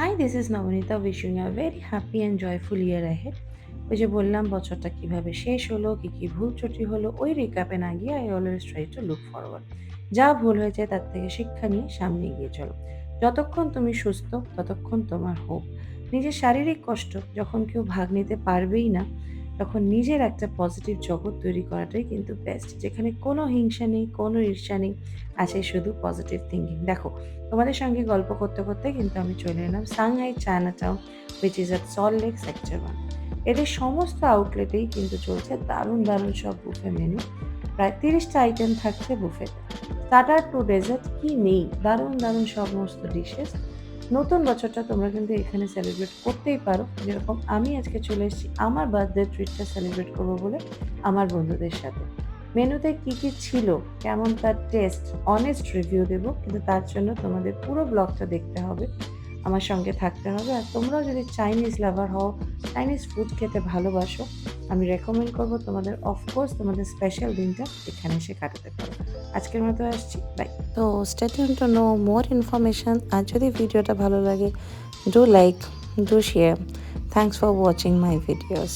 Hi, this is Navanita wishing you a very happy and joyful year ahead. ওই যে বললাম বছরটা কিভাবে শেষ হলো, কি কি ভুল ত্রুটি হলো, ওই রিক্যাপে না গিয়ে I always try to look forward. যা ভুল হয়েছে তার থেকে শিক্ষা নিয়ে সামনে এগিয়ে চলো। যতক্ষণ তুমি সুস্থ ততক্ষণ তোমার হোপ। নিজের শারীরিক কষ্ট যখন কেউ ভাগ নিতে পারবেই না, তখন নিজের একটা পজিটিভ জগৎ তৈরি করাটাই কিন্তু বেস্ট। যেখানে কোনো হিংসা নেই, কোনো ঈর্ষা নেই, আছে শুধু পজিটিভ থিঙ্কিং। দেখো, তোমাদের সঙ্গে গল্প করতে করতে কিন্তু আমি চলে এলাম Shanghai Chinatown, which is at salt lake sector 1। এদের সমস্ত আউটলেটেই কিন্তু চলছে দারুণ দারুণ সব বুফে মেনু। প্রায় 30টা আইটেম থাকছে বুফেতে। স্টার্টার টু ডেজার্ট কি নেই, দারুণ দারুণ সমস্ত ডিশেস। নতুন বছরটা তোমরা কিন্তু এখানে সেলিব্রেট করতেই পারো, যেরকম আমি আজকে চলে এসেছি আমার বার্থডে ট্রিটটা সেলিব্রেট করবো বলে আমার বন্ধুদের সাথে। মেনুতে কি কি ছিল, কেমন তার টেস্ট, অনেস্ট রিভিউ দেবো, কিন্তু তার জন্য তোমাদের পুরো ব্লগটা দেখতে হবে, আমার সঙ্গে থাকতে হবে। আর তোমরাও যদি চাইনিজ লাভার হও, চাইনিজ ফুড খেতে ভালোবাসো, আমি রেকমেন্ড করবো তোমাদের অফকোর্স তোমাদের স্পেশাল দিনটা এখানে এসে কাটাতে পারো। আজকের মতো আসছি, বাই। তো stay tuned to know more information. আর যদি ভিডিওটা ভালো লাগে, do like, do share. Thanks for watching my videos.